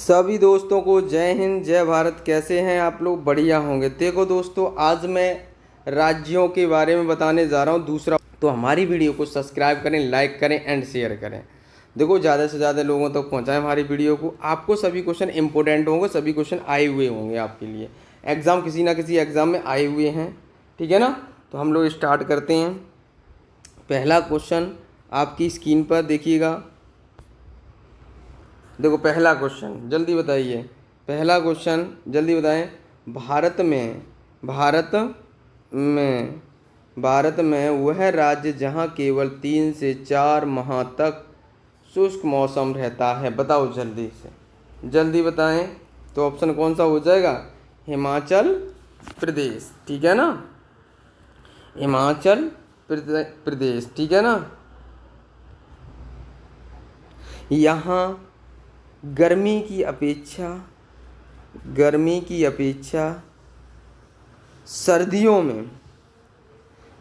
सभी दोस्तों को जय हिंद जय भारत। कैसे हैं आप लोग? बढ़िया होंगे। देखो दोस्तों, आज मैं राज्यों के बारे में बताने जा रहा हूँ दूसरा। तो हमारी वीडियो को सब्सक्राइब करें, लाइक करें एंड शेयर करें। देखो, ज़्यादा से ज़्यादा लोगों तक पहुँचाएं हमारी वीडियो को। आपको सभी क्वेश्चन इंपॉर्टेंट होंगे, सभी क्वेश्चन आए हुए होंगे आपके लिए। एग्ज़ाम किसी ना किसी एग्ज़ाम में आए हुए हैं, ठीक है ना। तो हम लोग स्टार्ट करते हैं। पहला क्वेश्चन आपकी स्क्रीन पर देखिएगा। देखो, पहला क्वेश्चन जल्दी बताइए। पहला क्वेश्चन जल्दी बताएं। में भारत में वह राज्य जहाँ केवल 3 से 4 माह तक शुष्क मौसम रहता है, बताओ जल्दी से, जल्दी बताएं। तो ऑप्शन कौन सा हो जाएगा? हिमाचल प्रदेश, ठीक है ना। हिमाचल प्रदेश, ठीक है ना। यहाँ गर्मी की अपेक्षा सर्दियों में,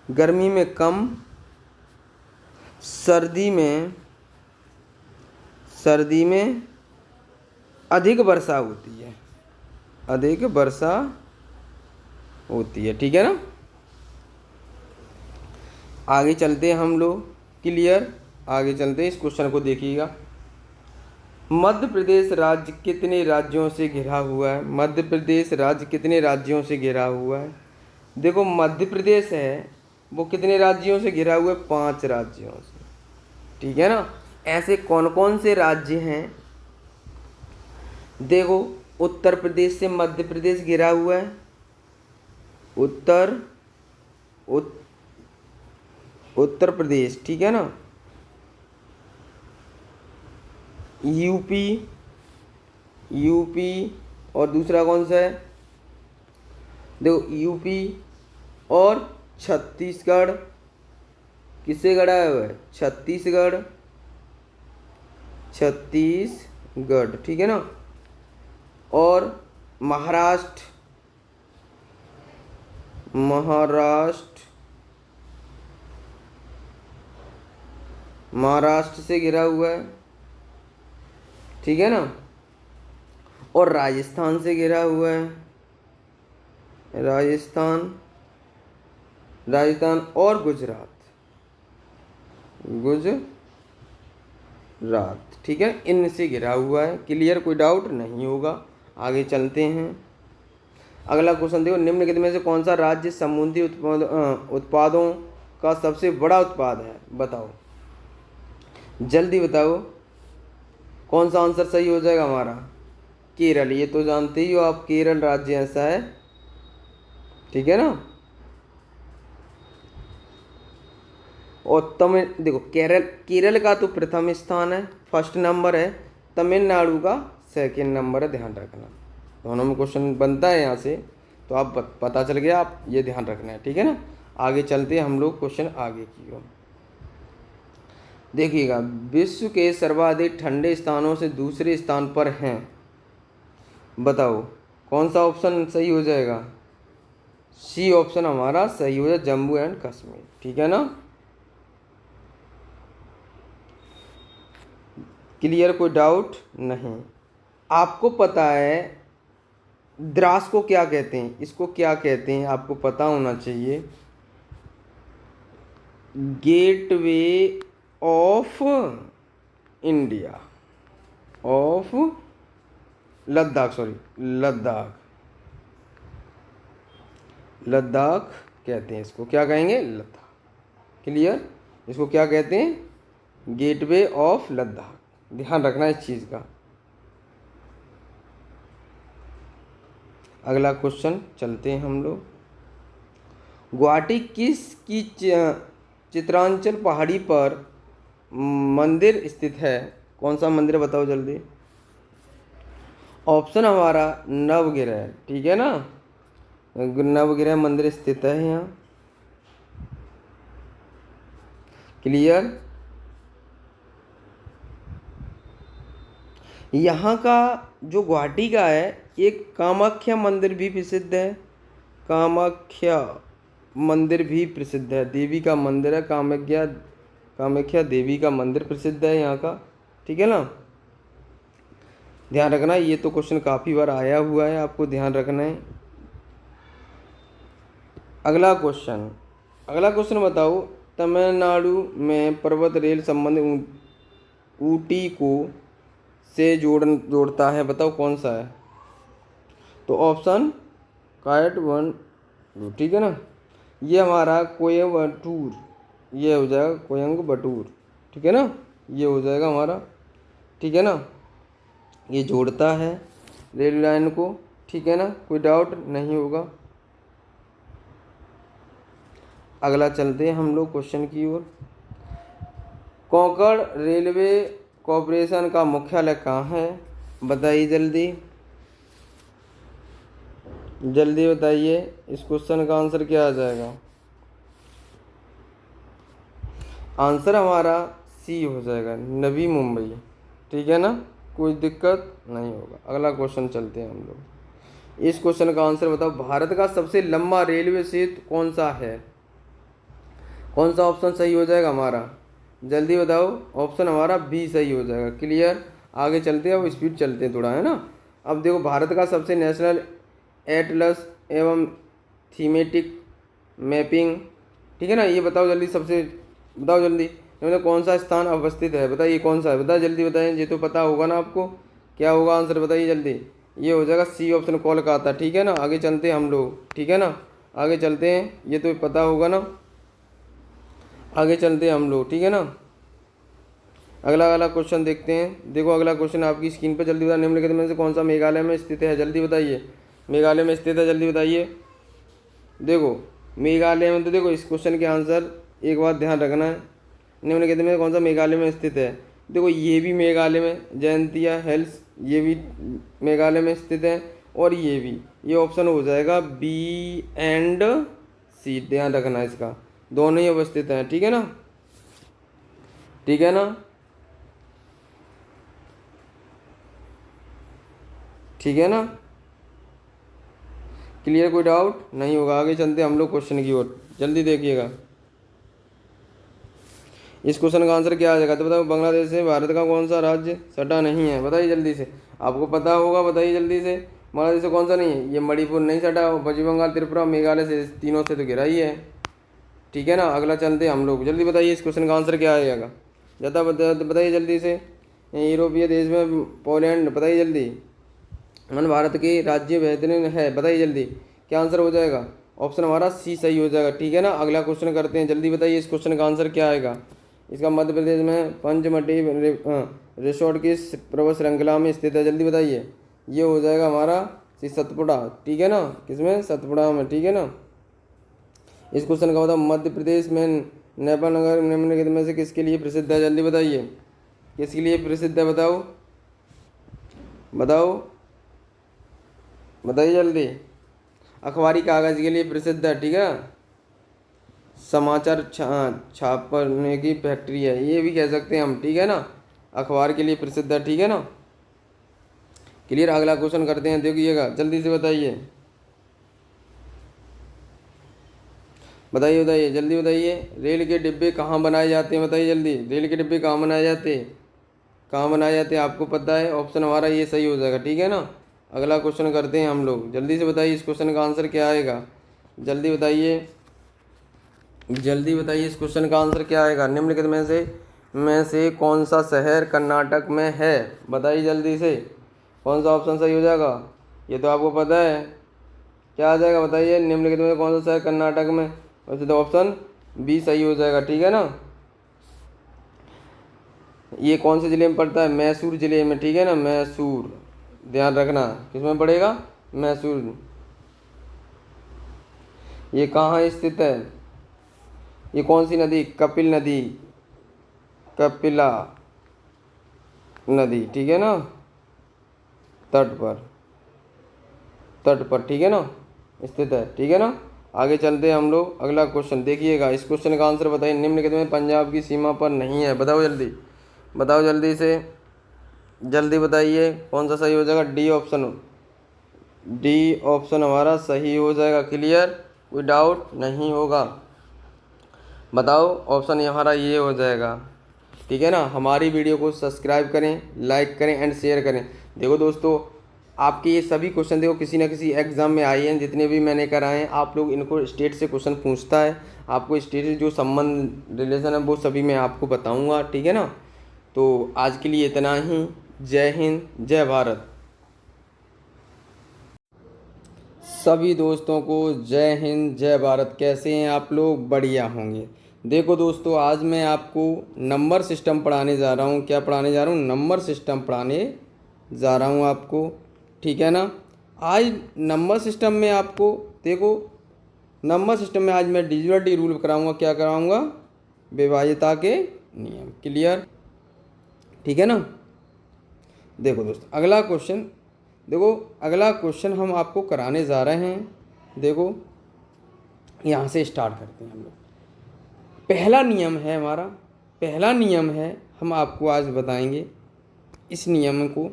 गर्मी में कम, सर्दी में अधिक वर्षा होती है, ठीक है ना। आगे चलते हैं हम लोग। क्लियर? आगे चलते हैं, इस क्वेश्चन को देखिएगा। मध्य प्रदेश राज्य कितने राज्यों से घिरा हुआ है? मध्य प्रदेश राज्य कितने राज्यों से घिरा हुआ है? देखो, मध्य प्रदेश है वो कितने राज्यों से घिरा हुआ है? 5 राज्यों से, ठीक है ना। ऐसे कौन कौन से राज्य हैं? देखो, उत्तर प्रदेश से मध्य प्रदेश घिरा हुआ है। उत्तर प्रदेश, ठीक है ना। यूपी और दूसरा कौन सा है? देखो, यूपी और छत्तीसगढ़ किससे गड़ा हुआ है? छत्तीसगढ़, ठीक है ना। और महाराष्ट्र से घिरा हुआ है, ठीक है ना। और राजस्थान से घिरा हुआ है, राजस्थान और गुजरात, ठीक है। इनसे घिरा हुआ है। क्लियर? कोई डाउट नहीं होगा। आगे चलते हैं। अगला क्वेश्चन देखो, निम्नलिखित में से कौन सा राज्य समुद्री उत्पादों का सबसे बड़ा उत्पाद है? बताओ, जल्दी बताओ। कौन सा आंसर सही हो जाएगा हमारा? केरल। ये तो जानते ही हो आप, केरल राज्य ऐसा है, ठीक है ना। और देखो, केरल का तो प्रथम स्थान है, फर्स्ट नंबर है। तमिलनाडु का सेकंड नंबर है, ध्यान रखना। दोनों में क्वेश्चन बनता है यहाँ से, तो आप पता चल गया, आप ये ध्यान रखना है, ठीक है ना। आगे चलते हैं हम लोग क्वेश्चन आगे की ओर। देखिएगा, विश्व के सर्वाधिक ठंडे स्थानों से दूसरे स्थान पर हैं, बताओ कौन सा ऑप्शन सही हो जाएगा? सी ऑप्शन हमारा सही हो जाए, जम्मू एंड कश्मीर, ठीक है ना। क्लियर? कोई डाउट नहीं। आपको पता है द्रास को क्या कहते हैं? इसको क्या कहते हैं आपको पता होना चाहिए। Gateway of India, of Ladakh, Ladakh कहते हैं इसको। क्या कहेंगे? लद्दाख। क्लियर? इसको क्या कहते हैं? Gateway of Ladakh. ध्यान रखना इस चीज़ का। अगला क्वेश्चन चलते हैं हम लोग। गुवाहाटी की चित्रांचल पहाड़ी पर मंदिर स्थित है? कौन सा मंदिर बताओ जल्दी। ऑप्शन हमारा नवग्रह, ठीक है ना। नवग्रह मंदिर स्थित है यहाँ। क्लियर? यहाँ का जो गुवाहाटी का है, एक कामाख्या मंदिर भी प्रसिद्ध है। कामाख्या मंदिर भी प्रसिद्ध है, देवी का मंदिर है। कामाख्या देवी का मंदिर प्रसिद्ध है यहाँ का, ठीक है ना। ध्यान रखना, ये तो क्वेश्चन काफ़ी बार आया हुआ है, आपको ध्यान रखना है। अगला क्वेश्चन बताओ, तमिलनाडु में पर्वत रेल संबंध ऊटी को से जोड़ता है, बताओ कौन सा है। तो ऑप्शन कायट वन, ठीक है ना, ये हमारा कोयम्बटूर, ये हो जाएगा कोयम्बटूर, ठीक है ना, ये हो जाएगा हमारा, ठीक है ना, ये जोड़ता है रेल लाइन को, ठीक है ना, कोई डाउट नहीं होगा। अगला चलते हैं हम लोग क्वेश्चन की ओर। कोंकण रेलवे कॉरपोरेशन का मुख्यालय कहाँ है, बताइए जल्दी जल्दी बताइए, इस क्वेश्चन का आंसर क्या आ जाएगा। आंसर हमारा सी हो जाएगा, नवी मुंबई, ठीक है ना, कोई दिक्कत नहीं होगा। अगला क्वेश्चन चलते हैं हम लोग। इस क्वेश्चन का आंसर बताओ, भारत का सबसे लंबा रेलवे सेतु कौन सा है, कौन सा ऑप्शन सही हो जाएगा हमारा, जल्दी बताओ। ऑप्शन हमारा बी सही हो जाएगा। क्लियर, आगे चलते हैं, अब स्पीड चलते हैं थोड़ा, है ना। अब देखो, भारत का सबसे नेशनल एटलस एवं थीमेटिक मैपिंग, ठीक है ना, ये बताओ जल्दी, सबसे बताओ जल्दी, मतलब कौन सा स्थान अवस्थित है, बताइए कौन सा है, बताइए जल्दी बताएं, ये तो पता होगा ना आपको, क्या होगा आंसर, बताइए जल्दी। ये हो जाएगा सी ऑप्शन, कोलकाता, ठीक है ना। आगे चलते हैं हम लोग, ठीक है ना, आगे चलते हैं, ये तो पता होगा ना, आगे चलते हैं हम लोग, ठीक है ना। अगला क्वेश्चन देखते हैं। देखो अगला क्वेश्चन आपकी स्क्रीन पर, जल्दी बताइए, निम्नलिखित में से कौन सा मेघालय में स्थित है, जल्दी बताइए, मेघालय में स्थित है, जल्दी बताइए। देखो मेघालय में, तो देखो इस क्वेश्चन के आंसर एक बात ध्यान रखना है, निम्नलिखित में कौन सा मेघालय में स्थित है। देखो ये भी मेघालय में, जयंतिया हिल्स ये भी मेघालय में स्थित है, और ये भी, ये ऑप्शन हो जाएगा बी एंड सी, ध्यान रखना इसका, दोनों ही अवस्थित हैं, ठीक है ना, ठीक है ना, ठीक है ना। क्लियर, कोई डाउट नहीं होगा। आगे चलते हम लोग क्वेश्चन की ओर, जल्दी देखिएगा। इस क्वेश्चन का आंसर क्या आ जाएगा, तो बताओ, बांग्लादेश से भारत का कौन सा राज्य सटा नहीं है, बताइए जल्दी से, आपको पता होगा, बताइए जल्दी से। बांग्लादेश से कौन सा नहीं है, ये मणिपुर नहीं सटा, पश्चिम बंगाल, त्रिपुरा, मेघालय से, तीनों से तो घिरा ही है, ठीक है ना। अगला चलते हम लोग, जल्दी बताइए इस क्वेश्चन का आंसर क्या आएगा, ज़्यादा बताइए जल्दी से। यूरोपीय देश में पोलैंड, बताइए जल्दी। मन भारत के राज्य बेहतरीन है, बताइए जल्दी, क्या आंसर हो जाएगा। ऑप्शन हमारा सी सही हो जाएगा, ठीक है ना। अगला क्वेश्चन करते हैं, जल्दी बताइए इस क्वेश्चन का आंसर क्या आएगा। इसका मध्य प्रदेश में पंचमढ़ी रिसोर्ट की पर्वत श्रृंखला में स्थित है, जल्दी बताइए। ये हो जाएगा हमारा सी सतपुड़ा, ठीक है ना, किसमें, सतपुड़ा में, ठीक है ना। इस क्वेश्चन का बताओ, मध्य प्रदेश में नेपाल नगर निम्नलिखित में से किसके लिए प्रसिद्ध है, जल्दी बताइए, किसके लिए प्रसिद्ध है, बताओ बताओ बताइए जल्दी। अखबारी कागज़ के लिए प्रसिद्ध है, ठीक है, समाचार छापने की फैक्ट्री है, ये भी कह सकते हैं हम, ठीक है ना, अखबार के लिए प्रसिद्ध है, ठीक है ना। क्लियर, अगला क्वेश्चन करते हैं, देखिएगा जल्दी से बताइए, बताइए बताइए जल्दी बताइए। रेल के डिब्बे कहाँ बनाए जाते हैं, बताइए जल्दी, रेल के डिब्बे कहाँ बनाए जाते हैं, कहाँ बनाए जाते हैं, आपको पता है, ऑप्शन हमारा ये सही हो जाएगा, ठीक है ना। अगला क्वेश्चन करते हैं हम लोग, जल्दी से बताइए इस क्वेश्चन का आंसर क्या आएगा, जल्दी बताइए जल्दी बताइए, इस क्वेश्चन का आंसर क्या आएगा। निम्नलिखित में से कौन सा शहर कर्नाटक में है, बताइए जल्दी से, कौन सा ऑप्शन सही हो जाएगा, ये तो आपको पता है, क्या आ जाएगा बताइए। निम्नलिखित में कौन सा शहर कर्नाटक में, वैसे तो ऑप्शन बी सही हो जाएगा, ठीक है ना। ये कौन से ज़िले में पड़ता है, मैसूर ज़िले में, ठीक है ना, मैसूर, ध्यान रखना किसमें पड़ेगा, मैसूर। ये कहाँ स्थित है, ये कौन सी नदी, कपिल नदी, कपिला नदी, ठीक है ना, तट पर, ठीक है ना, स्थित है, ठीक है ना। आगे चलते हैं हम लोग, अगला क्वेश्चन देखिएगा, इस क्वेश्चन का आंसर बताइए। निम्नलिखित में पंजाब की सीमा पर नहीं है, बताओ जल्दी, बताओ जल्दी से, जल्दी बताइए कौन सा सही हो जाएगा। डी ऑप्शन हमारा सही हो जाएगा। क्लियर, कोई डाउट नहीं होगा, बताओ, ऑप्शन हमारा ये हो जाएगा, ठीक है ना। हमारी वीडियो को सब्सक्राइब करें, लाइक करें एंड शेयर करें देखो दोस्तों, आपके ये सभी क्वेश्चन देखो किसी ना किसी एग्ज़ाम में आए हैं, जितने भी मैंने कराए हैं। आप लोग इनको स्टेट से क्वेश्चन पूछता है, आपको स्टेट से जो संबंध रिलेशन है वो सभी मैं आपको बताऊंगा, ठीक है ना। तो आज के लिए इतना ही। जय हिंद, जय भारत। सभी दोस्तों को जय हिंद, जय भारत। कैसे हैं आप लोग? बढ़िया होंगे। देखो दोस्तों, आज मैं आपको नंबर सिस्टम पढ़ाने जा रहा हूँ। क्या पढ़ाने जा रहा हूँ? नंबर सिस्टम पढ़ाने जा रहा हूँ आपको, ठीक है ना। आज नंबर सिस्टम में आपको देखो, नंबर सिस्टम में आज मैं डिजिटल रूल कराऊंगा। क्या कराऊंगा? विभाज्यता के नियम। क्लियर? ठीक है ना। देखो दोस्तों, अगला क्वेश्चन देखो, अगला क्वेश्चन हम आपको कराने जा रहे हैं। देखो, यहाँ से स्टार्ट करते हैं हम लोग। पहला नियम है हमारा, पहला नियम है, हम आपको आज बताएंगे इस नियम को।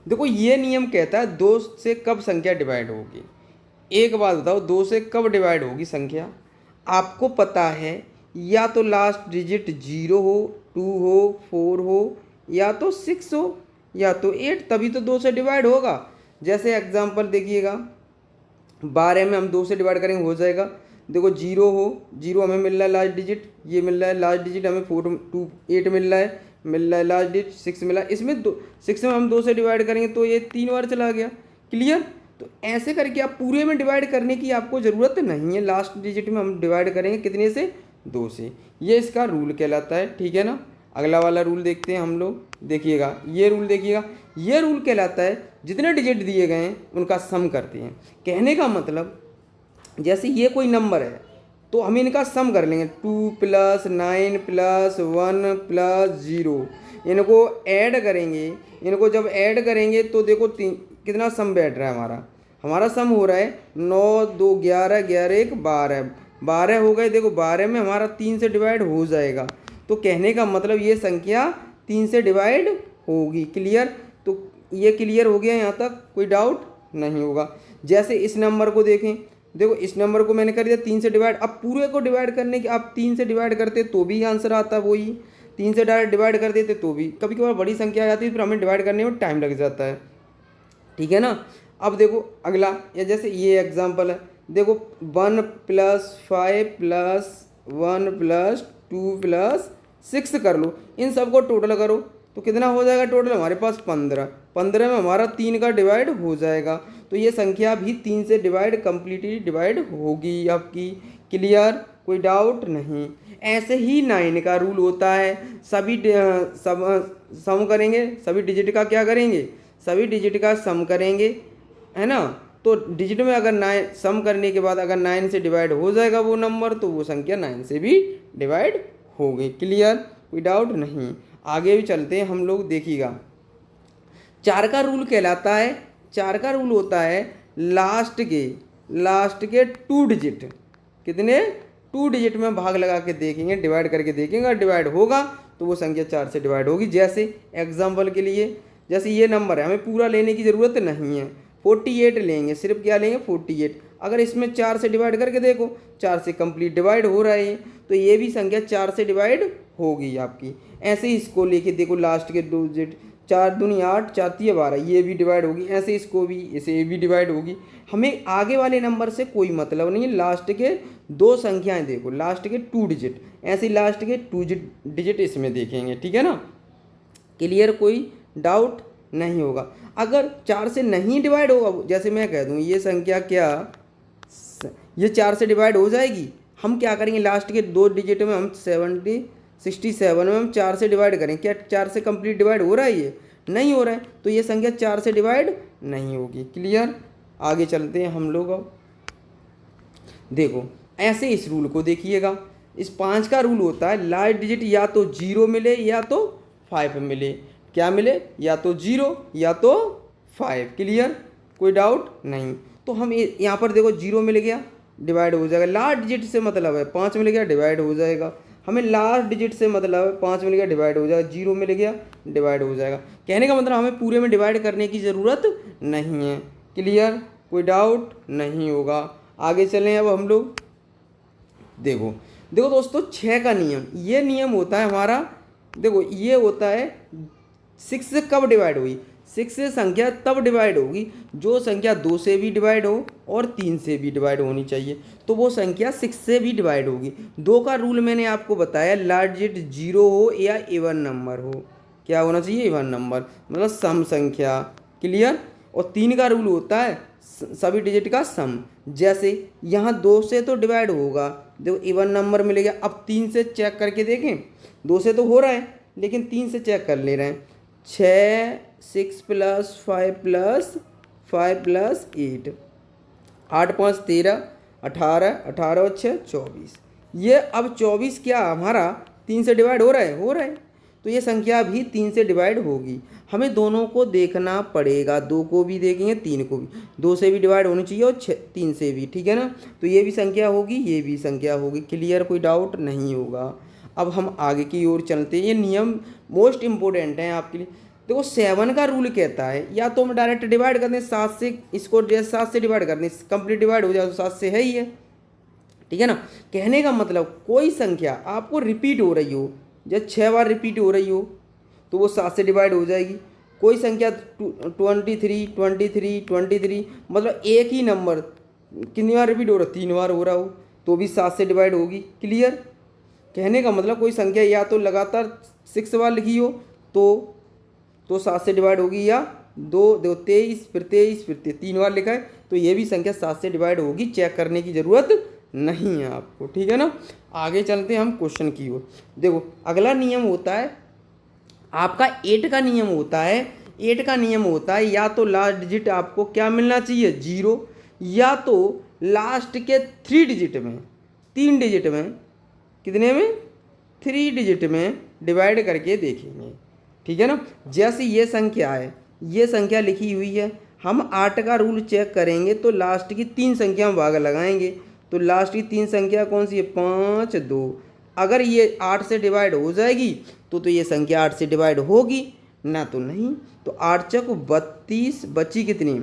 देखो, ये नियम कहता है 2 से कब संख्या डिवाइड होगी। एक बात बताओ, 2 से कब डिवाइड होगी संख्या? आपको पता है, या तो लास्ट डिजिट 0 हो, 2 हो, 4 हो, या तो 6 हो, या तो 8, तभी तो 2 से डिवाइड होगा। जैसे एग्जांपल देखिएगा, 12 में हम 2 से डिवाइड करेंगे, हो जाएगा। देखो 0 हो, 0 हमें मिल रहा है लास्ट डिजिट, ये मिल रहा है लास्ट डिजिट हमें 8 मिल रहा है लास्ट डिजिट 6 मिला। इसमें 6 में हम 2 से डिवाइड करेंगे तो ये 3 बार चला गया। क्लियर? तो ऐसे करके आप पूरे में डिवाइड करने की आपको ज़रूरत नहीं है। लास्ट डिजिट में हम डिवाइड करेंगे कितने से? 2 से। ये इसका रूल कहलाता है, ठीक है ना। अगला वाला रूल देखते हैं हम लोग। देखिएगा, ये रूल देखिएगा, ये रूल कहलाता है जितने डिजिट दिए गए हैं उनका सम करते हैं। कहने का मतलब, जैसे ये कोई नंबर है तो हम इनका सम कर लेंगे। 2 + 9 + 1 + 0, इनको ऐड करेंगे। इनको जब ऐड करेंगे तो देखो कितना सम बैठ रहा है हमारा। हमारा सम हो रहा है 9 2 11 11 1 12 12 हो गए। देखो 12 में हमारा 3 से डिवाइड हो जाएगा। तो कहने का मतलब ये संख्या 3 से डिवाइड होगी। क्लियर? तो ये क्लियर हो गया, यहाँ तक कोई डाउट नहीं होगा। जैसे इस नंबर को देखें, देखो इस नंबर को मैंने कर दिया 3 से डिवाइड। अब पूरे को डिवाइड करने की, आप 3 से डिवाइड करते तो भी आंसर आता वही, 3 से डायरेक्ट डिवाइड कर देते तो भी। कभी कभार बड़ी संख्या आ जाती है, फिर हमें डिवाइड करने में टाइम लग जाता है, ठीक है ना। अब देखो अगला, या जैसे ये एग्जांपल है, देखो 1 + 5 + 1 + 2 + 6 कर लो। इन सबको टोटल करो तो कितना हो जाएगा टोटल हमारे पास? 15। 15 में हमारा 3 का डिवाइड हो जाएगा। तो ये संख्या भी 3 से डिवाइड कंप्लीटली डिवाइड होगी आपकी। क्लियर? कोई डाउट नहीं। ऐसे ही 9 का रूल होता है। सभी सम करेंगे, सभी डिजिट का क्या करेंगे? सभी डिजिट का सम करेंगे, है ना। तो डिजिट में अगर 9 सम करने के बाद अगर 9 से डिवाइड हो जाएगा वो नंबर, तो वो संख्या 9 से भी डिवाइड हो गई। क्लियर? कोई डाउट नहीं। आगे भी चलते हैं हम लोग। देखिएगा, 4 का रूल कहलाता है, 4 का रूल होता है लास्ट के 2 डिजिट, कितने? 2 डिजिट में भाग लगा के देखेंगे, डिवाइड करके देखेंगे, डिवाइड होगा तो वो संख्या 4 से डिवाइड होगी। जैसे एग्जांपल के लिए, जैसे ये नंबर है, हमें पूरा लेने की ज़रूरत नहीं है, 48 लेंगे, सिर्फ क्या लेंगे? 48। अगर इसमें 4 से डिवाइड करके देखो, 4 से कंप्लीट डिवाइड हो रहा है, तो ये भी संख्या 4 से डिवाइड होगी आपकी। ऐसे ही इसको लेके देखो, लास्ट के 2 डिजिट, 4 दूनी 8, 4 तिया 12, ये भी डिवाइड होगी। ऐसे इसको भी, इसे भी डिवाइड होगी। हमें आगे वाले नंबर से कोई मतलब नहीं है, लास्ट के 2 संख्याएं देखो, लास्ट के 2 डिजिट, ऐसे लास्ट के 2 डिजिट इसमें देखेंगे, ठीक है ना। क्लियर? कोई डाउट नहीं होगा। अगर 4 से नहीं डिवाइड होगा, जैसे मैं कह दूं ये संख्या क्या, ये 4 से डिवाइड हो जाएगी, हम क्या करेंगे? लास्ट के 2 डिजिट में हम 67 में हम 4 से डिवाइड करें। क्या 4 से कंप्लीट डिवाइड हो रहा है? ये नहीं हो रहा है, तो ये संख्या 4 से डिवाइड नहीं होगी। क्लियर? आगे चलते हैं हम लोग। अब देखो, ऐसे इस रूल को देखिएगा। इस 5 का रूल होता है लास्ट डिजिट या तो 0 मिले या तो 5 मिले। क्या मिले? या तो 0 या तो 5। क्लियर? कोई डाउट नहीं। तो हम यहाँ पर देखो 0 मिल गया, डिवाइड हो जाएगा। लास्ट डिजिट से मतलब है 5 मिल गया, डिवाइड हो जाएगा। हमें लास्ट डिजिट से मतलब है 5 मिल गया, डिवाइड हो जाएगा। 0 मिल गया, डिवाइड हो जाएगा। कहने का मतलब हमें पूरे में डिवाइड करने की ज़रूरत नहीं है। क्लियर? कोई डाउट नहीं होगा। आगे चलें अब हम लोग। देखो देखो दोस्तों, 6 का नियम, ये नियम होता है हमारा। देखो ये होता है 6 से कब डिवाइड हुई? 6 से संख्या तब डिवाइड होगी जो संख्या 2 से भी डिवाइड हो और 3 से भी डिवाइड होनी चाहिए, तो वो संख्या 6 से भी डिवाइड होगी। 2 का रूल मैंने आपको बताया, लार्ज डिजिट 0 हो या इवन नंबर हो, क्या होना चाहिए, इवन नंबर, मतलब सम संख्या। क्लियर। और 3 का रूल होता है सभी डिजिट का सम। जैसे यहाँ 2 से तो डिवाइड होगा, देखो इवन नंबर मिलेगा। अब 3 से चेक करके देखें, 2 से तो हो रहा है लेकिन 3 से चेक कर ले रहे हैं। 6 6 + 5 + 5 + 8, 8 5 13, 18, 18 और 6 24। ये अब 24 क्या हमारा 3 से डिवाइड हो रहा है, हो रहा है, तो ये संख्या भी 3 से डिवाइड होगी। हमें दोनों को देखना पड़ेगा, 2 को भी देखेंगे 3 को भी। 2 से भी डिवाइड होनी चाहिए और 3 से भी, ठीक है ना। तो ये भी संख्या होगी, ये भी संख्या होगी। क्लियर, कोई डाउट नहीं होगा। अब हम आगे की ओर चलते हैं। ये नियम मोस्ट इम्पोर्टेंट हैं आपके लिए। देखो 7 का रूल कहता है या तो हम डायरेक्ट डिवाइड कर दें 7 से, इसको 7 से डिवाइड कर दें, कंप्लीट डिवाइड हो जाए तो 7 से है ही है, ठीक है ना। कहने का मतलब कोई संख्या आपको रिपीट हो रही हो, जब 6 बार रिपीट हो रही हो तो वो 7 से डिवाइड हो जाएगी। कोई संख्या 23 23 23, मतलब एक ही नंबर कितनी बार रिपीट हो रहा है, 3 बार हो रहा हो तो भी 7 से डिवाइड होगी। क्लियर। कहने का मतलब कोई संख्या या तो लगातार 6 बार लिखी हो तो 7 से डिवाइड होगी, या 23 फिर 3 बार लिखा है तो ये भी संख्या 7 से डिवाइड होगी। चेक करने की ज़रूरत नहीं है आपको, ठीक है ना। आगे चलते हैं हम क्वेश्चन की ओर। देखो अगला नियम होता है आपका 8 का नियम होता है। 8 का नियम होता है या तो लास्ट डिजिट आपको क्या मिलना चाहिए, 0, या तो लास्ट के 3 डिजिट में, 3 डिजिट में, कितने में, 3 डिजिट में डिवाइड करके देखेंगे, ठीक है ना। जैसे ये संख्या है, ये संख्या लिखी हुई है, हम 8 का रूल चेक करेंगे तो लास्ट की 3 संख्या में भाग लगाएंगे। तो लास्ट की 3 संख्या कौन सी है, 5 2। अगर ये 8 से डिवाइड हो जाएगी तो ये संख्या 8 से डिवाइड होगी, ना तो नहीं। तो 8 चौक 32, बची कितनी,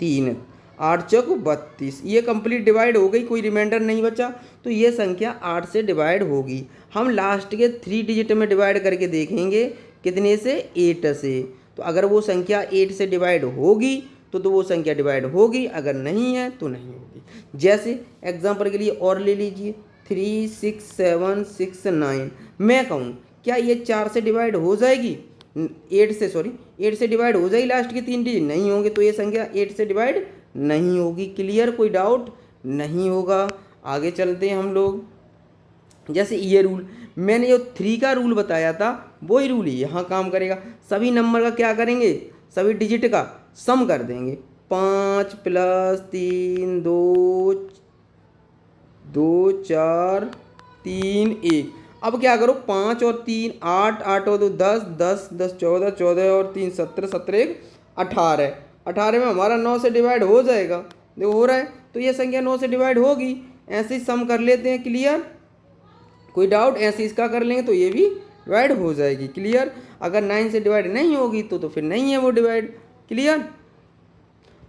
3, 8 चौक 32, ये कंप्लीट डिवाइड हो गई, कोई रिमाइंडर नहीं बचा, तो ये संख्या 8 से डिवाइड होगी। हम लास्ट के 3 डिजिट में डिवाइड करके देखेंगे, कितने से, 8 से। तो अगर वो संख्या 8 से डिवाइड होगी तो वो संख्या डिवाइड होगी, अगर नहीं है तो नहीं होगी। जैसे एग्जांपल के लिए और ले लीजिए, 3 6 7 6 9, मैं कहूँ क्या ये 4 से डिवाइड हो जाएगी, 8 से डिवाइड हो जाएगी, लास्ट के 3 डिजिट नहीं होंगे तो ये संख्या 8 से डिवाइड नहीं होगी। क्लियर, कोई डाउट नहीं होगा। आगे चलते हैं हम लोग। जैसे ये रूल मैंने जो 3 का रूल बताया था वही रूल ही यहाँ काम करेगा। सभी नंबर का क्या करेंगे, सभी डिजिट का सम कर देंगे। 5 + 3 2 2 4 3 1। अब क्या करो, 5 और 3 8, 8 और 2 10, 10 10 14, 14 और 3 17, 17 1 18, 18 में हमारा 9 से डिवाइड हो जाएगा, देखो हो रहा है, तो ये संख्या 9 से डिवाइड होगी। ऐसे ही सम कर लेते हैं। क्लियर, कोई डाउट, ऐसे इसका कर लेंगे तो ये भी डिवाइड हो जाएगी। क्लियर। अगर 9 से डिवाइड नहीं होगी तो फिर नहीं है वो डिवाइड। क्लियर।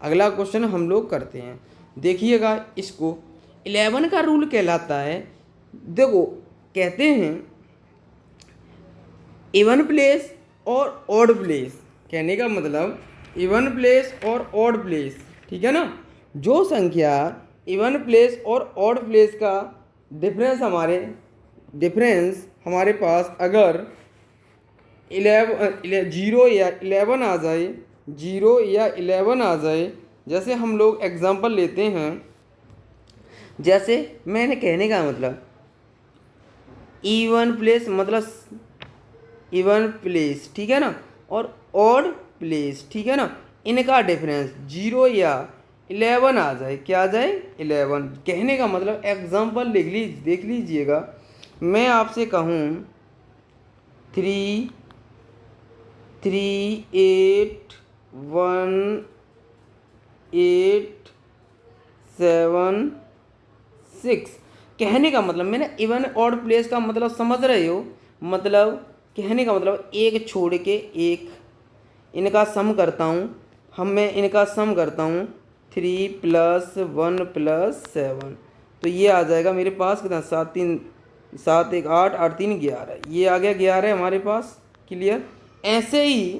अगला क्वेश्चन हम लोग करते हैं, देखिएगा इसको। 11 का रूल कहलाता है, देखो कहते हैं इवन प्लेस और ऑड प्लेस। कहने का मतलब इवन प्लेस और ऑड प्लेस, ठीक है ना। जो संख्या इवन प्लेस और ऑड प्लेस का डिफरेंस हमारे पास अगर 0 या 11 आ जाए, 0 या 11 आ जाए, जैसे हम लोग एग्जांपल लेते हैं, जैसे मैंने कहने का मतलब इवन प्लेस मतलब इवन प्लेस, ठीक है ना, और ऑड प्लेस, ठीक है ना, इनका डिफरेंस 0 या 11 आ जाए, क्या आ जाए, 11। कहने का मतलब एग्जांपल देख लीजिएगा। मैं आपसे कहूँ 3 3 8 1 8 7 6। कहने का मतलब मैंने इवन ऑड प्लेस का मतलब समझ रहे हो, मतलब कहने का मतलब एक छोड़ के एक, इनका सम करता हूँ मैं इनका सम करता हूँ 3 + 1 + 7, तो ये आ जाएगा मेरे पास कितना, 7 3 7 1 8 8 3 11, ये आ गया 11 हमारे पास। क्लियर। ऐसे ही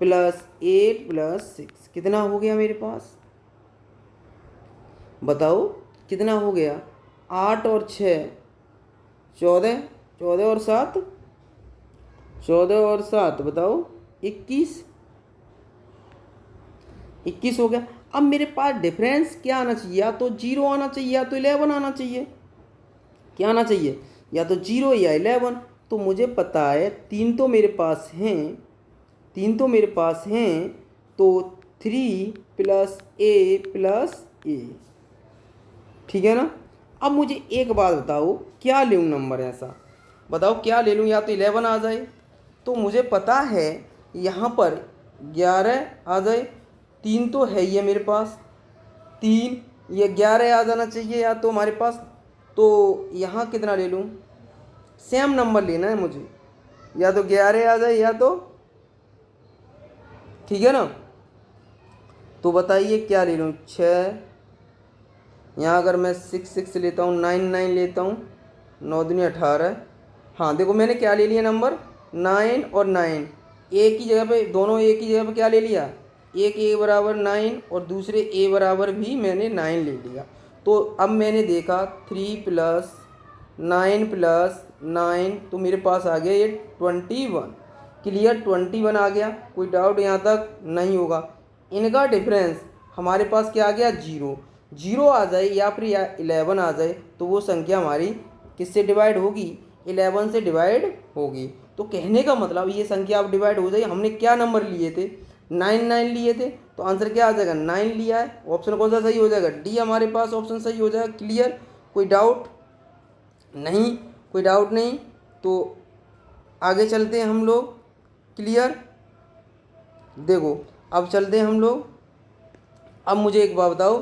प्लस 8 प्लस 6 कितना हो गया मेरे पास, बताओ कितना हो गया। 8 और 6 14, 14 और 7 14 और 7 बताओ 21, 21 हो गया। अब मेरे पास डिफरेंस क्या आना चाहिए, या तो 0 आना चाहिए या तो 11 आना चाहिए। क्या आना चाहिए, या तो 0 या 11। तो मुझे पता है तीन तो मेरे पास हैं, तीन तो मेरे पास हैं, तो 3 प्लस ए प्लस ए, ठीक है ना। अब मुझे एक बात बताओ, क्या ले लूँ नंबर ऐसा, बताओ क्या ले लूँ, या तो 11 आ जाए, तो मुझे पता है यहाँ पर 11 आ जाए, तीन तो है ही है मेरे पास, तीन ये 11 आ जाना चाहिए या तो हमारे पास। तो यहाँ कितना ले लूँ, सेम नंबर लेना है मुझे, या तो 11 आ जाए या तो, ठीक है ना। तो बताइए क्या ले लूँ, 6, यहाँ अगर मैं 6 6 लेता हूँ, 9 9 लेता हूँ, 9 दूनी 18। हाँ देखो मैंने क्या ले लिया नंबर, 9 और 9 एक ही जगह पे, दोनों एक ही जगह पे क्या ले लिया, एक ए बराबर 9 और दूसरे ए बराबर भी मैंने 9 ले लिया। तो अब मैंने देखा 3 प्लस 9 प्लस 9, तो मेरे पास आ गया ये 21। क्लियर, 21 आ गया, कोई डाउट यहाँ तक नहीं होगा। इनका डिफरेंस हमारे पास क्या आ गया, 0। 0 आ जाए या फिर 11 आ जाए तो वो संख्या हमारी किससे डिवाइड होगी, 11 से डिवाइड होगी। तो कहने का मतलब ये संख्या अब डिवाइड हो जाए। हमने क्या नंबर लिए थे, 9 9 लिए थे, तो आंसर क्या आ जाएगा, 9 लिया है। ऑप्शन कौन सा सही हो जाएगा, डी हमारे पास ऑप्शन सही हो जाएगा। क्लियर, कोई डाउट नहीं, कोई डाउट नहीं। तो आगे चलते हैं हम लोग। क्लियर, देखो अब चलते हैं हम लोग। अब मुझे एक बात बताओ,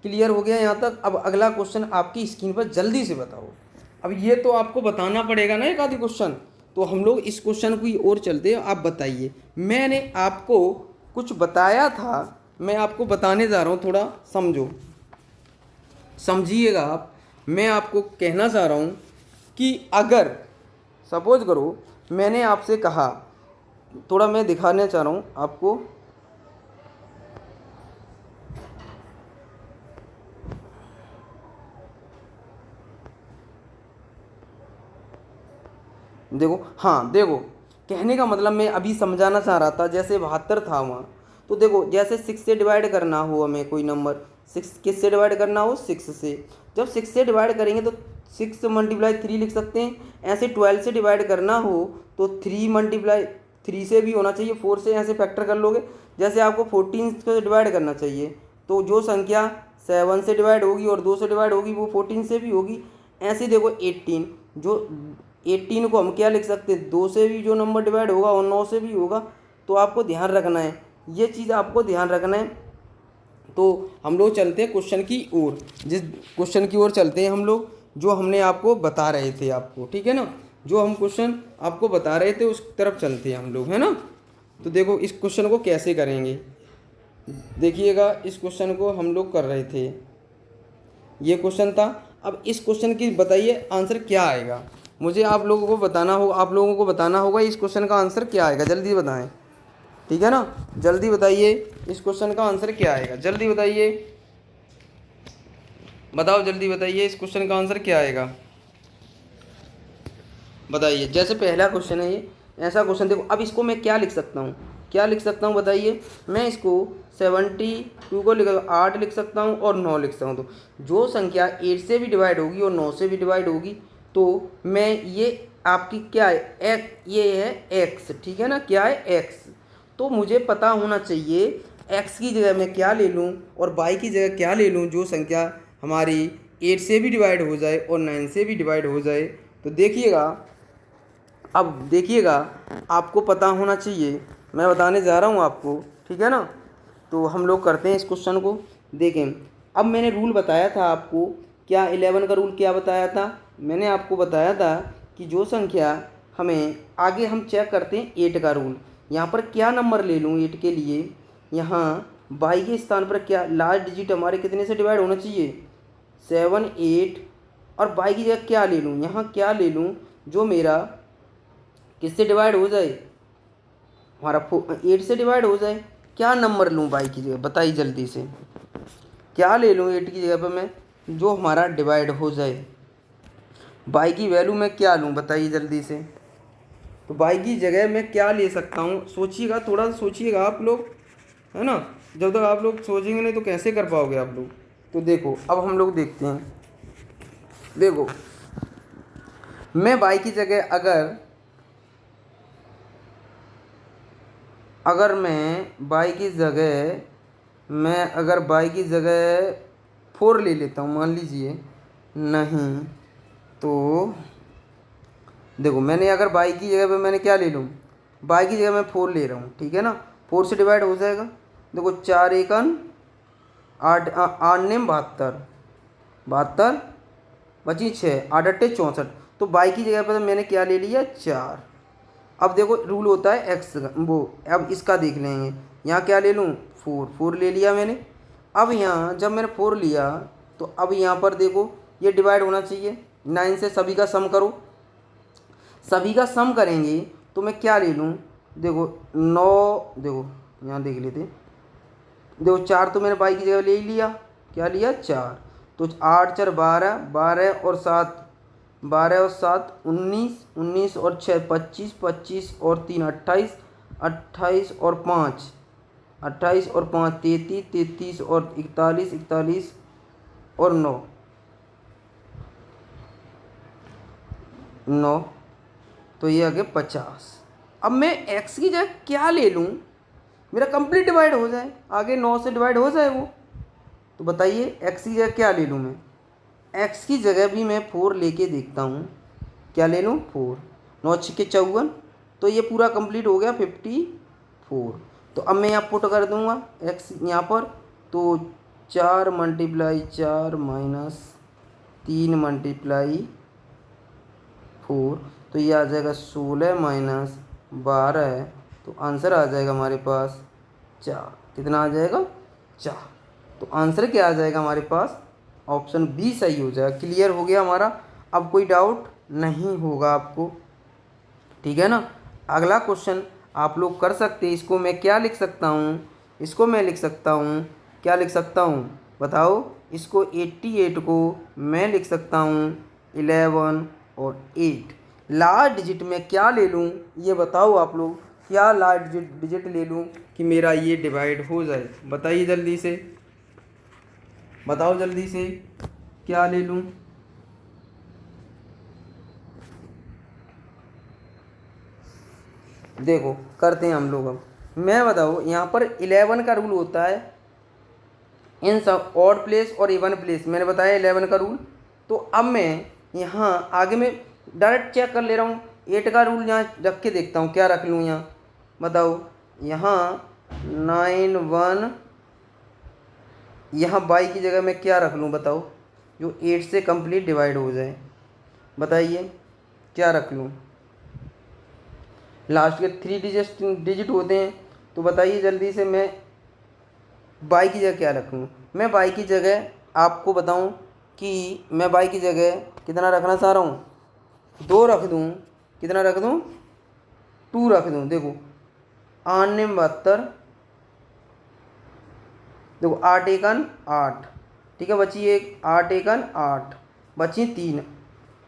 क्लियर हो गया यहाँ तक। अब अगला क्वेश्चन आपकी स्क्रीन पर जल्दी से बताओ। अब ये तो आपको बताना पड़ेगा ना एक आधी क्वेश्चन, तो हम लोग इस क्वेश्चन की ओर चलते हैं। आप बताइए, मैंने आपको कुछ बताया था, मैं आपको बताने जा रहा हूँ, थोड़ा समझो, समझिएगा आप। मैं आपको कहना चाह रहा हूँ कि अगर सपोज करो मैंने आपसे कहा, थोड़ा मैं दिखाना चाह रहा हूँ आपको, देखो, हाँ देखो, कहने का मतलब मैं अभी समझाना चाह रहा था, जैसे 72 था वहाँ, तो देखो जैसे 6 से डिवाइड करना हो हमें कोई नंबर, 6 किस से डिवाइड करना हो, 6 से। जब 6 से डिवाइड करेंगे तो 6 मल्टीप्लाई 3 लिख सकते हैं। ऐसे 12 से डिवाइड करना हो तो 3 मल्टीप्लाई 3 से भी होना चाहिए, 4 से ऐसे फैक्टर कर लोगे। जैसे आपको 14 से डिवाइड करना चाहिए, तो जो संख्या 7 से डिवाइड होगी और 2 से डिवाइड होगी वो 14 से भी होगी। ऐसे देखो 18, जो 18 को हम क्या लिख सकते हैं, 2 से भी जो नंबर डिवाइड होगा और 9 से भी होगा। तो आपको ध्यान रखना है, ये चीज़ आपको ध्यान रखना है। तो हम लोग चलते हैं क्वेश्चन की ओर, जिस क्वेश्चन की ओर चलते हैं हम लोग, जो हमने आपको बता रहे थे आपको, ठीक है ना, जो हम क्वेश्चन आपको बता रहे थे उस तरफ चलते हैं हम लोग, है ना। तो देखो इस क्वेश्चन को कैसे करेंगे, देखिएगा इस क्वेश्चन को हम लोग कर रहे थे, ये क्वेश्चन था। अब इस क्वेश्चन की बताइए आंसर क्या आएगा, मुझे आप लोगों को बताना होगा, आप लोगों को बताना होगा इस क्वेश्चन का आंसर क्या आएगा, जल्दी बताएं, ठीक है ना। जल्दी बताइए इस क्वेश्चन का आंसर क्या आएगा, जल्दी बताइए, बताओ जल्दी बताइए इस क्वेश्चन का आंसर क्या आएगा, बताइए। जैसे पहला क्वेश्चन है ये, ऐसा क्वेश्चन देखो। अब इसको मैं क्या लिख सकता हूँ, क्या लिख सकता हूँ बताइए। मैं इसको 72 को लिख 8 लिख सकता हूँ और 9 लिख सकता हूँ। तो जो संख्या 8 से भी डिवाइड होगी और 9 से भी डिवाइड होगी, तो मैं ये आपकी क्या है, ये है एक्स, ठीक है ना, क्या है एक्स। तो मुझे पता होना चाहिए एक्स की जगह मैं क्या ले लूँ और वाई की जगह क्या ले लूँ, जो संख्या हमारी 8 से भी डिवाइड हो जाए और 9 से भी डिवाइड हो जाए। तो देखिएगा, अब देखिएगा, आपको पता होना चाहिए, मैं बताने जा रहा हूँ आपको, ठीक है ना। तो हम लोग करते हैं इस क्वेश्चन को, देखें। अब मैंने रूल बताया था आपको, क्या 11 का रूल क्या बताया था, मैंने आपको बताया था कि जो संख्या हमें, आगे हम चेक करते हैं 8 का रूल। यहाँ पर क्या नंबर ले लूँ 8 के लिए, यहाँ बाई के स्थान पर क्या लास्ट डिजिट हमारे कितने से डिवाइड होना चाहिए, 7 8, और बाई की जगह क्या ले लूँ, यहाँ क्या ले लूँ जो मेरा किससे डिवाइड हो जाए, हमारा 8 से डिवाइड हो जाए। क्या नंबर लूँ बाई की जगह, बताइए जल्दी से। क्या ले लूँ 8 की जगह पर मैं, जो हमारा डिवाइड हो जाए। बाई की वैल्यू मैं क्या लूँ, बताइए जल्दी से। तो बाई की जगह मैं क्या ले सकता हूँ, सोचिएगा, थोड़ा सा सोचिएगा आप लोग, है ना। जब तक आप लोग सोचेंगे नहीं तो कैसे कर पाओगे आप लोग। तो देखो अब हम लोग देखते हैं। देखो मैं बाई की जगह अगर मैं बाई की जगह मैं अगर बाई की जगह 4 ले लेता हूँ, मान लीजिए। नहीं तो देखो, मैंने अगर बाई की जगह पे मैंने क्या ले लूँ, बाई की जगह मैं 4 ले रहा हूँ, ठीक है ना। 4 से डिवाइड हो जाएगा। देखो 4 एकन 8, 8 नेम 72, 72 बची 6, 8 अट्ठे 64। तो बाई की जगह पर मैंने क्या ले लिया, 4। अब देखो रूल होता है एक्स का, वो अब इसका देख लेंगे। यहाँ क्या ले लूँ, 4, 4 ले लिया मैंने। अब यहाँ जब मैंने 4 लिया तो अब यहाँ पर देखो ये डिवाइड होना चाहिए। 9 से सभी का सम करो, सभी का सम करेंगे तो मैं क्या ले लूँ। देखो 9, देखो यहाँ देख लेते। देखो 4 तो मैंने बाई की जगह ले ही लिया, क्या लिया, 4। तो 8 4 12, 12 और 7, 12 और 7 19, 19 और 6 25, 25 और 3 28, 28 और 5, 28 और 5 33, 33 और 41, 41 और 9, 9। तो ये आ गया 50। अब मैं x की जगह क्या ले लूँ, मेरा कंप्लीट डिवाइड हो जाए, आगे 9 से डिवाइड हो जाए वो। तो बताइए x की जगह क्या ले लूँ मैं। x की जगह भी मैं 4 लेके देखता हूँ, क्या ले लूँ, 4। 9 छिके 54, तो ये पूरा कंप्लीट हो गया 54। तो अब मैं यहाँ पुट कर दूँगा x यहाँ पर। तो 4 मल्टीप्लाई 4 माइनस 3 मल्टीप्लाई 4, तो ये आ जाएगा 16 माइनस 12। तो आंसर आ जाएगा हमारे पास 4। कितना आ जाएगा, 4। तो आंसर क्या आ जाएगा हमारे पास, ऑप्शन बी सही हो जाएगा। क्लियर हो गया हमारा, अब कोई डाउट नहीं होगा आपको, ठीक है ना। अगला क्वेश्चन आप लोग कर सकते हैं। इसको मैं क्या लिख सकता हूँ, इसको मैं लिख सकता हूँ, क्या लिख सकता हूँ बताओ। इसको 88 को मैं लिख सकता हूँ 11 और 8। लास्ट डिजिट में क्या ले लूँ ये बताओ आप लोग, क्या लास्ट डिजिट ले लूँ कि मेरा ये डिवाइड हो जाए, बताइए जल्दी से, बताओ जल्दी से क्या ले लूँ। देखो करते हैं हम लोग। अब मैं बताओ, यहाँ पर 11 का रूल होता है इन सब ऑड प्लेस और इवन प्लेस, मैंने बताया 11 का रूल। तो अब मैं यहाँ आगे में डायरेक्ट चेक कर ले रहा हूँ। 8 का रूल यहाँ रख के देखता हूँ, क्या रख लूँ यहाँ बताओ। यहाँ 9 1, यहाँ बाई की जगह मैं क्या रख लूँ बताओ, जो 8 से कंप्लीट डिवाइड हो जाए, बताइए क्या रख लूँ। लास्ट के 3 डिजिट होते हैं, तो बताइए जल्दी से मैं बाई की जगह क्या रखूँ। मैं बाई की जगह आपको बताऊँ कि मैं बाई की जगह कितना रखना चाह रहा हूँ, 2 रख दूँ, कितना रख दूँ, 2 रख दूँ। देखो 8 ने 72, देखो 8 एकन 8, ठीक है, बची एक 8 एकन 8, बची 3,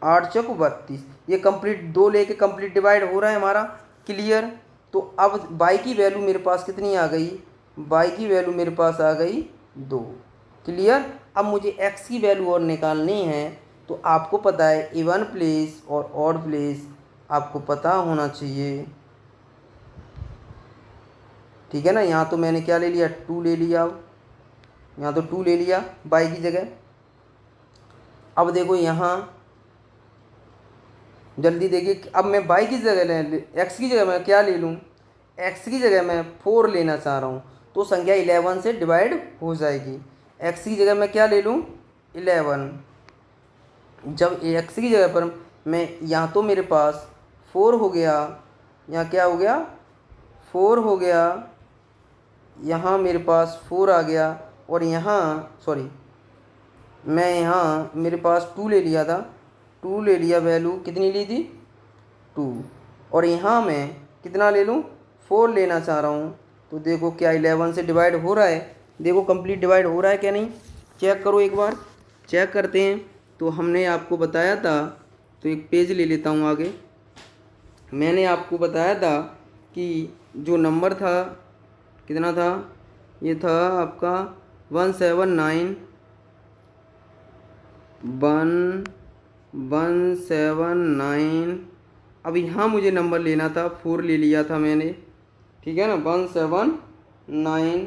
8 चौक 32। ये कंप्लीट 2 लेके कंप्लीट डिवाइड हो रहा है हमारा, क्लियर। तो अब बाई की वैल्यू मेरे पास कितनी आ गई, बाई की वैल्यू मेरे पास आ गई 2, क्लियर। अब मुझे x की वैल्यू और निकालनी है। तो आपको पता है इवन प्लेस और ऑड प्लेस आपको पता होना चाहिए, ठीक है ना। यहाँ तो मैंने क्या ले लिया, 2 ले लिया। अब यहाँ तो 2 ले लिया बाई की जगह। अब देखो यहाँ जल्दी देखिए, अब मैं बाई की जगह एक्स की जगह मैं क्या ले लूँ, एक्स की जगह मैं 4 लेना चाह रहा हूँ, तो संख्या 11 से डिवाइड हो जाएगी। एक्स की जगह मैं क्या ले लूँ, 11। जब एक्स की जगह पर मैं, यहाँ तो मेरे पास 4 हो गया, यहाँ क्या हो गया, 4 हो गया, यहाँ मेरे पास 4 आ गया, और यहाँ सॉरी मैं यहाँ मेरे पास 2 ले लिया था, 2 ले लिया, वैल्यू कितनी ली थी, 2। और यहाँ मैं कितना ले लूँ, 4 लेना चाह रहा हूँ तो देखो क्या 11 से डिवाइड हो रहा है, देखो कंप्लीट डिवाइड हो रहा है क्या नहीं, चेक करो एक बार, चेक करते हैं। तो हमने आपको बताया था, तो एक पेज ले लेता हूँ आगे, मैंने आपको बताया था कि जो नंबर था कितना था, ये था आपका 179। अब यहाँ मुझे नंबर लेना था, 4 ले लिया था मैंने, ठीक है ना। 179,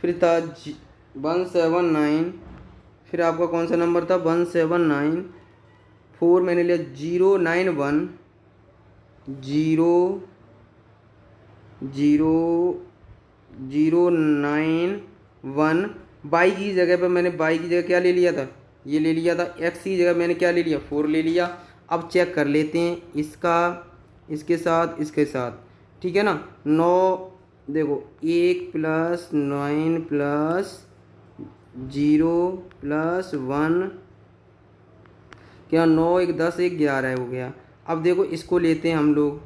फिर था 179, फिर आपका कौन सा नंबर था 179, 4 मैंने लिया 091, 09091। बाई की जगह पर मैंने बाई की जगह क्या ले लिया था, ये ले लिया था। एक्स की जगह मैंने क्या ले लिया, 4 ले लिया। अब चेक कर लेते हैं इसका, इसके साथ, इसके साथ, ठीक है ना। 9 देखो 1 + 9 + 0 + 1, क्या 9 1 10 1 11 हो गया। अब देखो इसको लेते हैं हम लोग,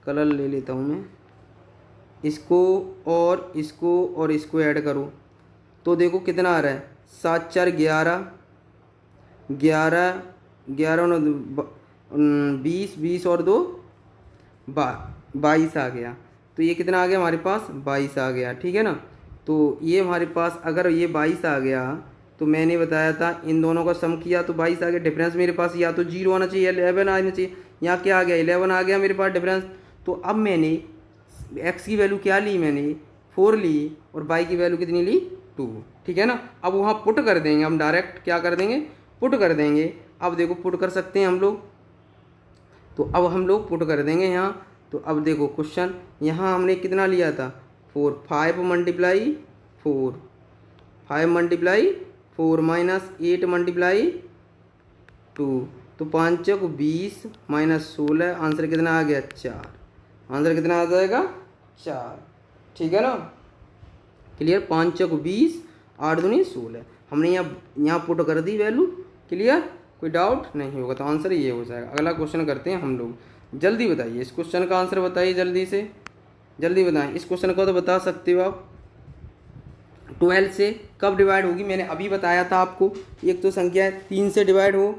कलर ले लेता हूँ मैं, इसको और इसको और इसको ऐड करो तो देखो कितना आ रहा है, 7 4 11, 11 11 20, 20 और 2 22 आ गया। तो ये कितना आ गया हमारे पास, 22 आ गया, ठीक है ना। तो ये हमारे पास अगर ये 22 आ गया तो मैंने बताया था इन दोनों का सम किया तो 22 आ गया। डिफरेंस मेरे पास या तो 0 आना चाहिए, 11 आना चाहिए, यहाँ क्या आ गया 11 आ गया मेरे पास डिफरेंस। तो अब मैंने एक्स की वैल्यू क्या ली, मैंने 4 ली और वाई की वैल्यू कितनी ली 2, ठीक है ना। अब वहाँ पुट कर देंगे हम, डायरेक्ट क्या कर देंगे, पुट कर देंगे। अब देखो पुट कर सकते हैं हम लोग, तो अब हम लोग पुट कर देंगे यहाँ। तो अब देखो क्वेश्चन यहाँ हमने कितना लिया था 4, 5 × 4, 5 × 4 -8 × 2, तो 5 × 20 -16, आंसर कितना आ गया 4, आंसर कितना आ जाएगा 4, ठीक है ना। क्लियर, 5 × 20, 8 दूनी 16, हमने यहाँ पुट कर दी वैल्यू, क्लियर, कोई डाउट नहीं होगा, तो आंसर ये हो जाएगा। अगला क्वेश्चन करते हैं हम लोग, जल्दी बताइए इस क्वेश्चन का आंसर बताइए, जल्दी से जल्दी बताएं। इस क्वेश्चन को तो बता सकते हो आप, 12 से कब डिवाइड होगी, मैंने अभी बताया था आपको। एक तो संख्या 3 से डिवाइड हो,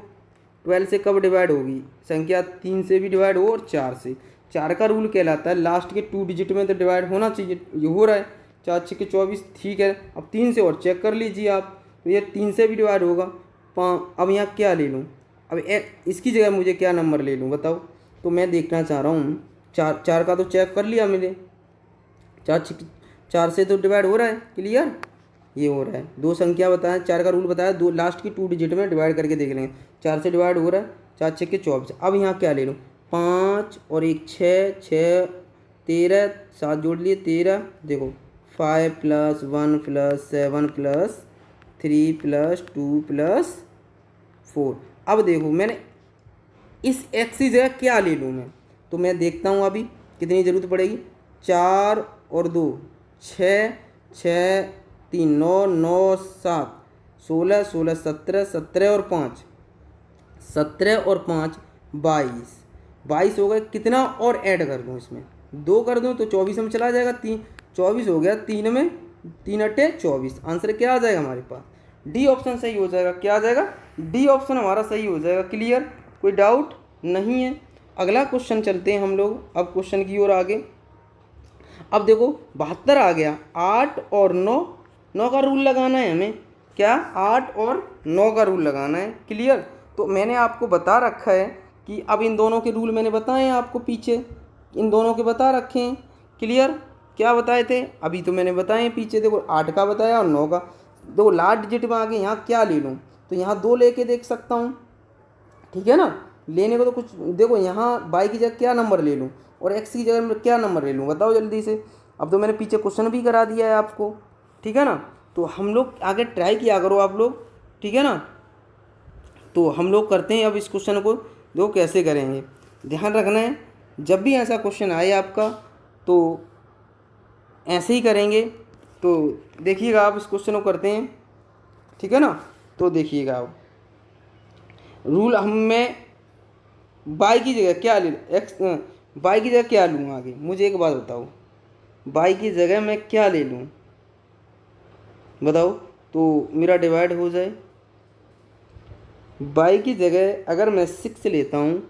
12 से कब डिवाइड होगी, संख्या 3 से भी डिवाइड हो और 4 से। 4 का रूल कहलाता है लास्ट के 2 डिजिट में तो डिवाइड होना चाहिए, ये हो रहा है 4 6 के 24, ठीक है। अब 3 से और चेक कर लीजिए आप, तो ये 3 से भी डिवाइड होगा। अब यहाँ क्या ले लूँ, अब इसकी जगह मुझे क्या नंबर ले लूँ बताओ। तो मैं देखना चाह रहा हूँ, 4 का तो चेक कर लिया मैंने, 4 से तो डिवाइड हो रहा है, क्लियर, ये हो रहा है। दो संख्या बताएं, 4 का रूल बताया, दो लास्ट की 2 डिजिट में डिवाइड करके देख लेंगे। 4 से डिवाइड हो रहा है, 4 6 के 24। अब यहाँ क्या ले लूँ, 5 और 1 6, 6 13, 7 जोड़ लिए 13, देखो 5 + 1 + 7 + 3 + 2 + 4। अब देखो मैंने इस एक्स की जगह क्या ले लूँ मैं, तो मैं देखता हूँ अभी कितनी ज़रूरत पड़ेगी। 4 और 2 6, 6 3 9, 9 7 16, 16 17, 17 और 5 17 और 5 22, 22 हो गए। कितना और ऐड कर दूँ इसमें, 2 कर दूँ तो 24 में चला जाएगा, 3 24 हो गया, 3 में 3 अट्ठे 24, आंसर क्या आ जाएगा हमारे पास, डी ऑप्शन सही हो जाएगा। क्या आ जाएगा, डी ऑप्शन हमारा सही हो जाएगा, क्लियर, कोई डाउट नहीं है। अगला क्वेश्चन चलते हैं हम लोग, अब क्वेश्चन की ओर आगे। अब देखो 72 आ गया, 8 और 9, 9 का रूल लगाना है हमें, क्या 8 और 9 का रूल लगाना है, क्लियर। तो मैंने आपको बता रखा है कि अब इन दोनों के रूल मैंने बताए हैं आपको, पीछे इन दोनों के बता रखे हैं, क्लियर। क्या बताए थे अभी तो मैंने बताए हैं पीछे, देखो 8 का बताया और 9 का। दो लास्ट डिजिट में आगे यहाँ क्या ले लूँ, तो यहाँ 2 लेके देख सकता हूँ, ठीक है ना। लेने को तो कुछ, देखो यहाँ बाई की जगह क्या नंबर ले लूँ और एक्स की जगह में क्या नंबर ले लूँ, बताओ जल्दी से। अब तो मैंने पीछे क्वेश्चन भी करा दिया है आपको, ठीक है ना। तो हम लोग आगे ट्राई किया करो आप लोग, ठीक है ना। तो हम लोग करते हैं अब इस क्वेश्चन को, देखो कैसे करेंगे, ध्यान रखना है जब भी ऐसा क्वेश्चन आए आपका तो ऐसे ही करेंगे। तो देखिएगा आप इस क्वेश्चन को करते हैं, ठीक है ना। तो देखिएगा आप रूल, हम मैं बाई की जगह क्या ले, एक्स वाई की जगह क्या लूँ आगे, मुझे एक बात बताओ, वाई की जगह मैं क्या ले लूँ बताओ, तो मेरा डिवाइड हो जाए। वाई की जगह अगर मैं 6 लेता हूँ,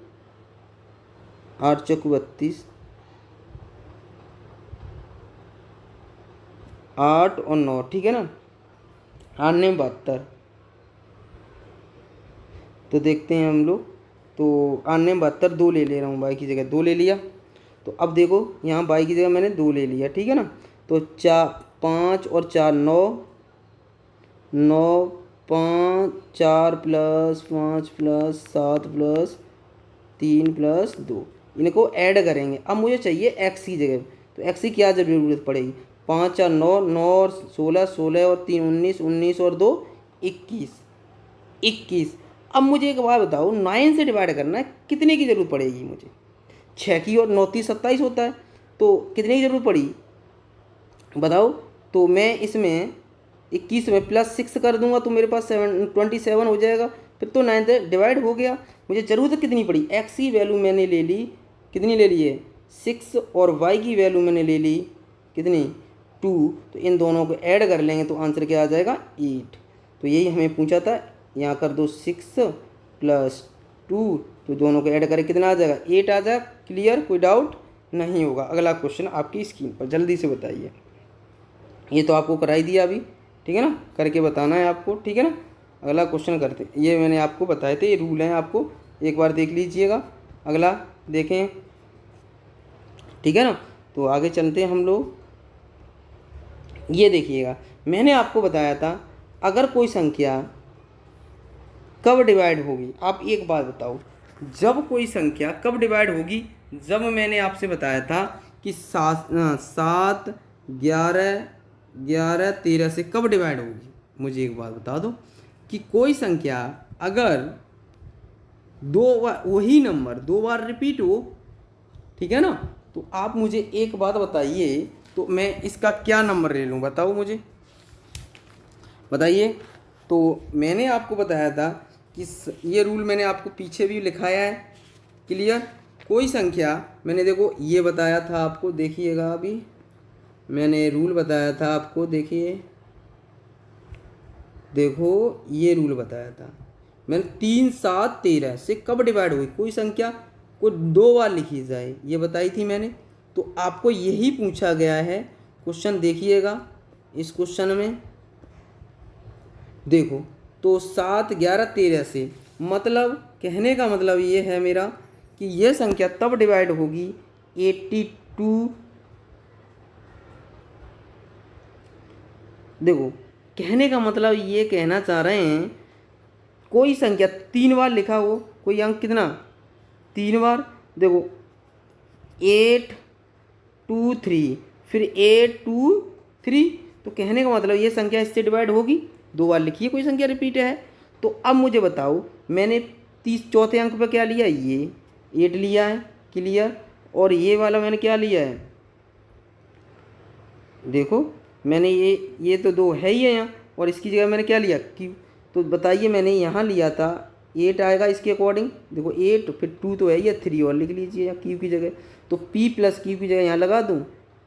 8 चौक 32, 8 और 9, ठीक है ना, 8 ने 72, तो देखते हैं हम लोग, तो 8 ने 72, 2 ले रहा हूँ, वाई की जगह 2 ले लिया। तो अब देखो यहाँ वाई की जगह मैंने 2 ले लिया, ठीक है ना, तो 4 5 और 4 9, 9 5 4 प्लस 5 प्लस 7 प्लस 3 प्लस 2, इनको ऐड करेंगे। अब मुझे चाहिए एक्स की जगह, तो एक्स की क्या ज़रूरत पड़ेगी, 5 4 9, 9 और 16, 16 और 3 19, 19 और 2 21, 21। अब मुझे एक बात बताओ, 9 से डिवाइड करना है, कितने की ज़रूरत पड़ेगी मुझे, 6 की, और 9 30 27 होता है, तो कितने की ज़रूरत पड़ी बताओ। तो मैं इसमें 21 में +6 कर दूंगा तो मेरे पास 27 हो जाएगा, फिर तो 9 से डिवाइड हो गया। मुझे ज़रूरत कितनी पड़ी, एक्स की वैल्यू मैंने ले ली, कितनी ले ली है 6, और वाई की वैल्यू मैंने ले ली कितनी 2, तो इन दोनों को ऐड कर लेंगे तो आंसर क्या आ जाएगा 8। तो यही हमें पूछा था, यहाँ कर दो 6 + 2, तो दोनों को ऐड करके कितना आ जाएगा 8 आ जाएगा। क्लियर, कोई डाउट नहीं होगा। अगला क्वेश्चन आपकी स्क्रीन पर, जल्दी से बताइए। ये तो आपको कराई दिया अभी, ठीक है ना, करके बताना है आपको, ठीक है ना। अगला क्वेश्चन करते, ये मैंने आपको बताए थे, ये रूल हैं, आपको एक बार देख लीजिएगा। अगला देखें, ठीक है ना। तो आगे चलते हैं हम लोग। ये देखिएगा, मैंने आपको बताया था अगर कोई संख्या कब डिवाइड होगी, आप एक बात बताओ, जब कोई संख्या कब डिवाइड होगी, जब मैंने आपसे बताया था कि 7 11 11 13 से कब डिवाइड होगी। मुझे एक बात बता दो कि कोई संख्या अगर वही नंबर 2 बार रिपीट हो, ठीक है ना, तो आप मुझे एक बात बताइए, तो मैं इसका क्या नंबर ले लूँ बताओ मुझे, बताइए। तो मैंने आपको बताया था कि ये रूल मैंने आपको पीछे भी लिखाया है। क्लियर, कोई संख्या मैंने देखो ये बताया था आपको, देखिएगा अभी मैंने रूल बताया था आपको, देखिए देखो ये रूल बताया था मैंने, 3 7 13 से कब डिवाइड हुई कोई संख्या को 2 बार लिखी जाए, ये बताई थी मैंने। तो आपको यही पूछा गया है क्वेश्चन, देखिएगा इस क्वेश्चन में देखो, तो 7 11 13 से, मतलब कहने का मतलब ये है मेरा कि यह संख्या तब डिवाइड होगी 82। देखो कहने का मतलब ये कहना चाह रहे हैं, कोई संख्या 3 बार लिखा हो, कोई अंक कितना 3 बार, देखो 8 2 3, फिर 8 2 3, तो कहने का मतलब ये संख्या इससे डिवाइड होगी, 2 बार लिखी है, कोई संख्या रिपीट है। तो अब मुझे बताओ, मैंने 30 चौथे अंक पर क्या लिया, ये 8 लिया है। क्लियर, और ये वाला मैंने क्या लिया है, देखो मैंने ये तो 2 है ही है यहाँ, और इसकी जगह मैंने क्या लिया क्यू, तो बताइए मैंने यहाँ लिया था 8 आएगा इसके अकॉर्डिंग, देखो 8 फिर 2 तो है ही, 3 और लिख लीजिए यहाँ क्यू की जगह, तो p + q की जगह यहाँ लगा दूँ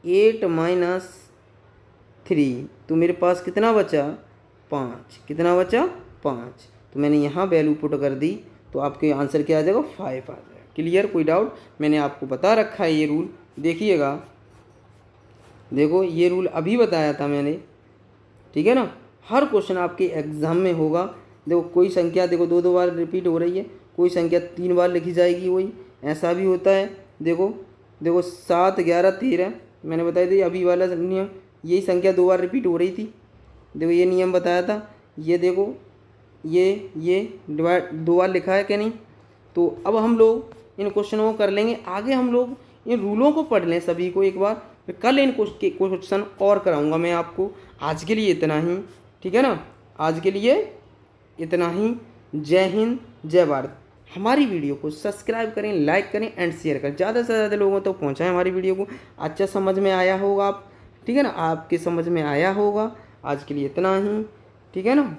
8 - 3, तो मेरे पास कितना बचा 5, कितना बचा 5, तो मैंने यहाँ वैल्यू पुट कर दी, तो आपके आंसर क्या आ जाएगा 5 आ जाएगा। क्लियर, कोई डाउट, मैंने आपको बता रखा है ये रूल, देखिएगा देखो ये रूल अभी बताया था मैंने, ठीक है ना। हर क्वेश्चन आपके एग्जाम में होगा। देखो कोई संख्या देखो 2 बार रिपीट हो रही है, कोई संख्या 3 बार लिखी जाएगी, वही ऐसा भी होता है। देखो देखो 7 11 13 मैंने बताया था, अभी वाला नियम, यही संख्या 2 बार रिपीट हो रही थी, देखो ये नियम बताया था। ये देखो ये डिवाइड 2 बार लिखा है कि नहीं। तो अब हम लोग इन क्वेश्चनों को कर लेंगे, आगे हम लोग इन रूलों को पढ़ लें सभी को एक बार, फिर कल इन क्वेश्चन और कराऊंगा मैं आपको। आज के लिए इतना ही, ठीक है ना, आज के लिए इतना ही। जय हिंद, जय भारत। हमारी वीडियो को सब्सक्राइब करें, लाइक करें एंड शेयर करें, ज़्यादा से ज़्यादा लोगों तक तो पहुँचाएँ हमारी वीडियो को। अच्छा समझ में आया होगा आप, ठीक है ना, आपके समझ में आया होगा। आज के लिए इतना ही, ठीक है ना।